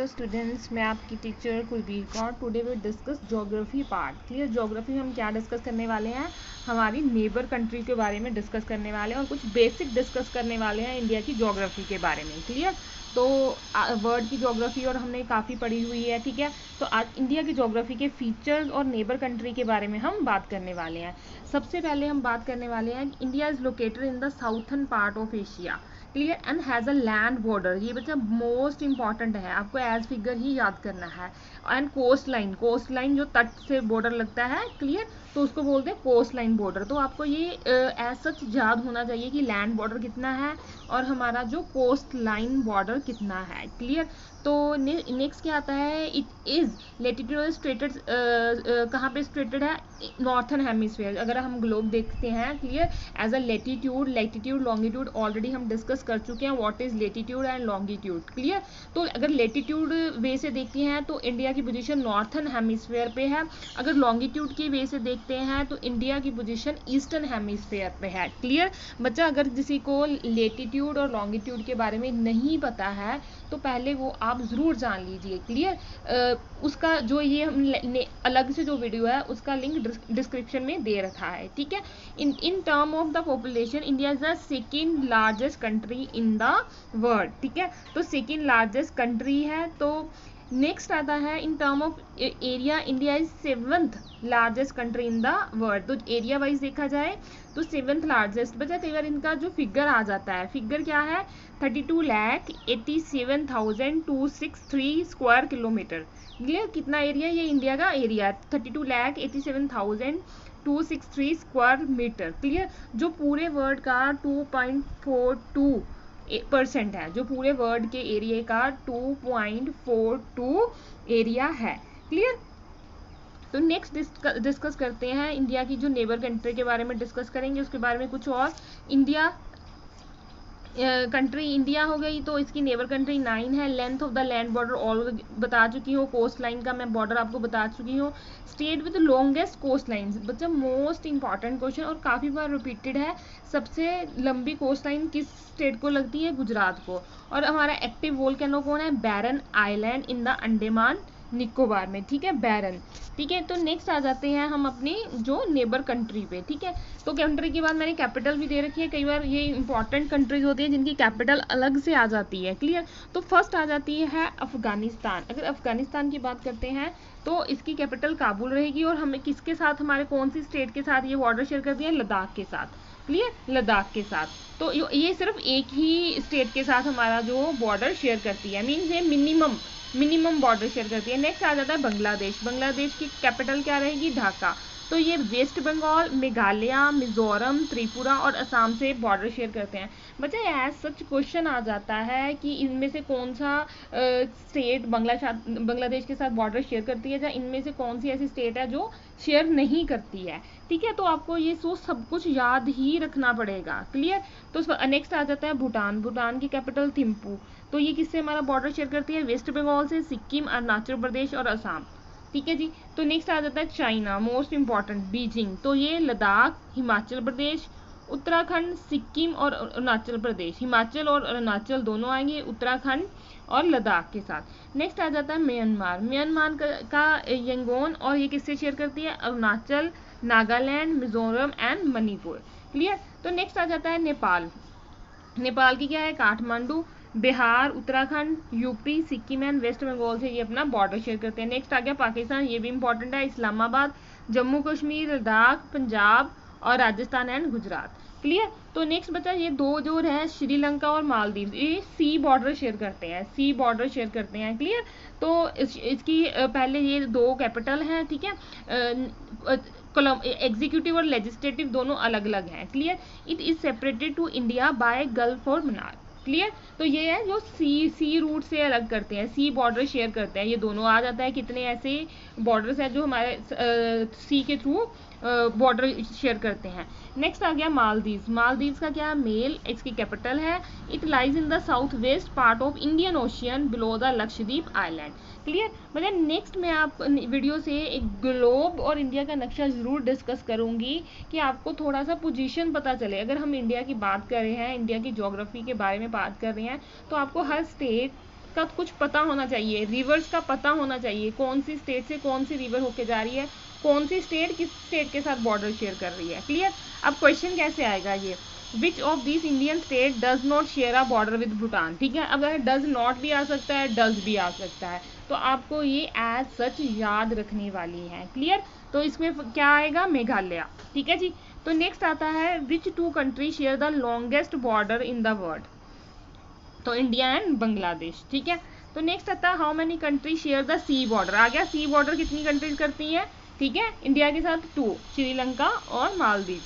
Hello students, मैं आपकी teacher Kulbir Kaur. Today we discuss geography part. Clear, geography में हम क्या डिस्कस करने वाले हैं, हमारी नेबर कंट्री के बारे में डिस्कस करने वाले हैं और कुछ बेसिक डिस्कस करने वाले हैं इंडिया की ज्योग्राफी के बारे में। क्लियर, तो वर्ल्ड की ज्योग्राफी और हमने काफ़ी पढ़ी हुई है, ठीक है। तो आज इंडिया की ज्योग्राफी के फीचर्स और नेबर कंट्री के बारे में हम बात करने वाले हैं। सबसे पहले हम बात करने वाले हैं India is located in the southern part of Asia. Clear, and has a land border. ये बच्चा मोस्ट इंपॉर्टेंट है, आपको एज फिगर ही याद करना है। And coast line, coast line जो तट से बॉर्डर लगता है, क्लियर, तो उसको बोलते हैं कोस्ट लाइन बॉर्डर। तो आपको ये एज सच याद होना चाहिए कि लैंड बॉर्डर कितना है और हमारा जो कोस्ट लाइन बॉर्डर कितना है। क्लियर, तो नेक्स्ट क्या आता है, इट इज़ लेटिट्यूड स्ट्रेटेड, कहाँ पे स्ट्रेटेड है, नॉर्थन हेमिस्फीयर। अगर हम ग्लोब देखते हैं, clear, as a latitude, latitude, longitude already हम डिस्कस कर चुके हैं what is latitude and longitude. Clear, तो अगर लेटीट्यूड वे से देखते हैं तो इंडिया की पोजीशन नॉर्थन हेमिस्फीयर पे है। अगर लॉन्गिट्यूड की वे से देखते हैं तो इंडिया की पोजीशन ईस्टर्न हेमिस्फीयर पे है। क्लियर बच्चा, अगर किसी को लेटीट्यूड और लॉन्गिट्यूड के बारे में नहीं पता है तो पहले वो आप ज़रूर जान लीजिए। क्लियर, उसका जो ये हम अलग से जो वीडियो है उसका लिंक डिस्क्रिप्शन में दे रखा है, ठीक है। In term of the population India is the second largest country in the world, ठीक है। तो सेकेंड लार्जेस्ट कंट्री है। तो नेक्स्ट आता है in term of area, India is seventh largest country in the world. तो एरिया वाइज देखा जाए तो सेवंथ लार्जेस्ट। बच्चा कई बार इनका जो फिगर आ जाता है, फिगर क्या है, 32,87,263 स्क्वायर किलोमीटर। क्लियर, कितना एरिया, ये इंडिया का एरिया 32,87,263 स्क्वायर मीटर। क्लियर, जो पूरे वर्ल्ड का 2.42% है, जो पूरे वर्ल्ड के एरिया का 2.42 एरिया है। क्लियर, तो नेक्स्ट डिस्कस करते हैं इंडिया की जो नेबर कंट्री के बारे में डिस्कस करेंगे, उसके बारे में कुछ और। इंडिया कंट्री इंडिया हो गई तो इसकी नेबर कंट्री 9 है। Length of the land border all बता चुकी हूँ, कोस्ट लाइन का मैं बॉर्डर आपको बता चुकी हूँ। State with longest coast line, बच्चा मोस्ट इंपॉर्टेंट क्वेश्चन और काफ़ी बार रिपीटेड है। सबसे लंबी कोस्ट लाइन किस स्टेट को लगती है, गुजरात को। और हमारा एक्टिव वोल्केनो कौन है, Barren Island in the Andaman Nicobar में, ठीक है, बैरन। ठीक है, तो नेक्स्ट आ जाते हैं हम अपनी जो नेबर कंट्री पे, ठीक है। तो कंट्री के बाद मैंने कैपिटल भी दे रखी है। कई बार ये इंपॉर्टेंट कंट्रीज होती हैं जिनकी कैपिटल अलग से आ जाती है। क्लियर, तो फर्स्ट आ जाती है अफगानिस्तान। अगर अफगानिस्तान की बात करते हैं तो इसकी कैपिटल काबुल रहेगी और हमें किसके साथ, हमारे कौन सी स्टेट के साथ ये बॉर्डर शेयर करती है, लद्दाख के साथ। क्लियर, लद्दाख के साथ। तो ये सिर्फ एक ही स्टेट के साथ हमारा जो बॉर्डर शेयर करती है, मीन्स ये मिनिमम बॉर्डर शेयर करती है। नेक्स्ट आ जाता है बांग्लादेश। बांग्लादेश की कैपिटल क्या रहेगी, ढाका। तो ये वेस्ट बंगाल, मेघालय, मिजोरम, त्रिपुरा और असम से बॉर्डर शेयर करते हैं। बच्चा एज सच क्वेश्चन आ जाता है कि इनमें से कौन सा स्टेट बांग्लादेश के साथ बॉर्डर शेयर करती है, या इनमें से कौन सी ऐसी स्टेट है जो शेयर नहीं करती है, ठीक है। तो आपको ये सब कुछ याद ही रखना पड़ेगा। क्लियर, तो नेक्स्ट आ जाता है भूटान। भूटान की कैपिटल थिम्पू। तो ये किससे हमारा बॉर्डर शेयर करती है, वेस्ट बंगाल से, सिक्किम, अरुणाचल प्रदेश और असम, ठीक है जी। तो नेक्स्ट आ जाता है चाइना, मोस्ट इंपॉर्टेंट, बीजिंग। तो ये लद्दाख, हिमाचल प्रदेश, उत्तराखंड, सिक्किम और अरुणाचल प्रदेश। हिमाचल और अरुणाचल दोनों आएंगे उत्तराखंड और लद्दाख के साथ। नेक्स्ट आ जाता है म्यांमार। म्यांमार का यंगोन, और ये किससे शेयर करती है, अरुणाचल, नागालैंड, मिजोरम एंड मणिपुर। क्लियर, तो नेक्स्ट आ जाता है नेपाल। नेपाल की क्या है, काठमांडू, बिहार, उत्तराखंड, यूपी, सिक्किम एंड वेस्ट बंगाल से ये अपना बॉर्डर शेयर करते हैं। नेक्स्ट आ गया पाकिस्तान, ये भी इंपॉर्टेंट है, इस्लामाबाद, जम्मू कश्मीर, लद्दाख, पंजाब और राजस्थान एंड गुजरात। क्लियर, तो नेक्स्ट बचा ये दो जो है श्रीलंका और मालदीव, ये सी बॉर्डर शेयर करते हैं, सी बॉर्डर शेयर करते हैं। क्लियर, तो इसकी पहले ये दो कैपिटल हैं, ठीक है। एग्जीक्यूटिव और लेजिस्लेटिव दोनों अलग अलग हैं। Clear, it is separated to India by gulf और मनार। क्लियर, तो ये है जो सी रूट से अलग करते हैं, सी बॉर्डर शेयर करते हैं। ये दोनों आ जाता है, कितने ऐसे बॉर्डर्स हैं जो हमारे सी के थ्रू बॉर्डर शेयर करते हैं। नेक्स्ट आ गया मालदीव्स। मालदीव्स का क्या, मेल, इसकी कैपिटल है। It lies in the south west part of Indian ocean below the Lakshadweep island. Clear, मतलब नेक्स्ट मैं आप वीडियो से एक ग्लोब और इंडिया का नक्शा जरूर डिस्कस करूंगी कि आपको थोड़ा सा पोजीशन पता चले। अगर हम इंडिया की बात कर रहे हैं, इंडिया की ज्योग्राफी के बारे में बात कर रहे हैं, तो आपको हर स्टेट का कुछ पता होना चाहिए, रिवर्स का पता होना चाहिए, कौन सी स्टेट से कौन सी रिवर होके जा रही है, कौन सी स्टेट किस स्टेट के साथ बॉर्डर शेयर कर रही है। क्लियर। अब क्वेश्चन कैसे आएगा ये, which of this Indian state does not share a border with Bhutan. ठीक है, अब अगर डज नॉट भी आ सकता है, डज भी आ सकता है, तो आपको ये एज सच याद रखने वाली है। क्लियर। तो इसमें क्या आएगा, मेघालय। ठीक है जी। तो नेक्स्ट आता है, which two country share the longest border in the world. तो इंडिया एंड बांग्लादेश। ठीक है। तो नेक्स्ट आता है, how many country share the sea border. आ गया, सी बॉर्डर कितनी कंट्रीज करती हैं। ठीक है, इंडिया के साथ 2, श्रीलंका और मालदीव।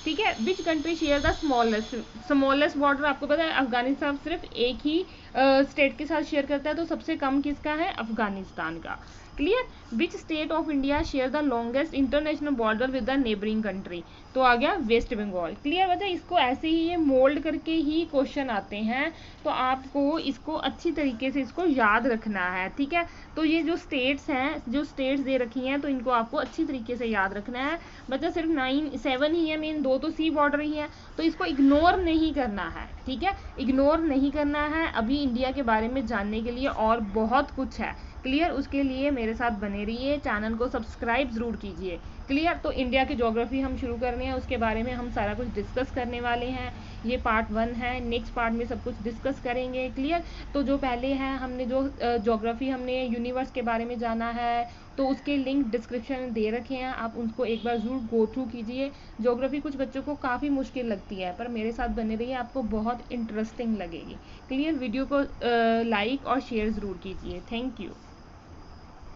ठीक है। Which country share the smallest border. आपको पता है अफगानिस्तान सिर्फ एक ही स्टेट के साथ शेयर करता है, तो सबसे कम किसका है, अफगानिस्तान का। Clear. Which state of India share the longest international border with the neighbouring country. तो आ गया वेस्ट बंगाल। क्लियर बच्चा, इसको ऐसे ही ये मोल्ड करके ही क्वेश्चन आते हैं, तो आपको इसको अच्छी तरीके से इसको याद रखना है। ठीक है। तो ये जो स्टेट्स हैं, जो स्टेट्स दे रखी हैं, तो इनको आपको अच्छी तरीके से याद रखना है। बच्चा सिर्फ 7 ही है मेन, 2 तो सी बॉर्डर ही है, तो इसको इग्नोर नहीं करना है। ठीक है, इग्नोर नहीं करना है। अभी इंडिया के बारे में जानने के लिए और बहुत कुछ है। क्लियर। उसके लिए मेरे साथ बने रहिए, चैनल को सब्सक्राइब जरूर कीजिए। क्लियर। तो इंडिया की ज्योग्राफी हम शुरू कर रहे हैं, उसके बारे में हम सारा कुछ डिस्कस करने वाले हैं। ये पार्ट 1 है, नेक्स्ट पार्ट में सब कुछ डिस्कस करेंगे। क्लियर। तो जो पहले है, हमने जो ज्योग्राफी हमने यूनिवर्स के बारे में जाना है, तो उसके लिंक डिस्क्रिप्शन में दे रखे हैं, आप उनको एक बार ज़रूर गो थ्रू कीजिए। ज्योग्राफी कुछ बच्चों को काफ़ी मुश्किल लगती है, पर मेरे साथ बने रहिए, आपको बहुत इंटरेस्टिंग लगेगी। क्लियर। वीडियो को लाइक और शेयर ज़रूर कीजिए। Thank you.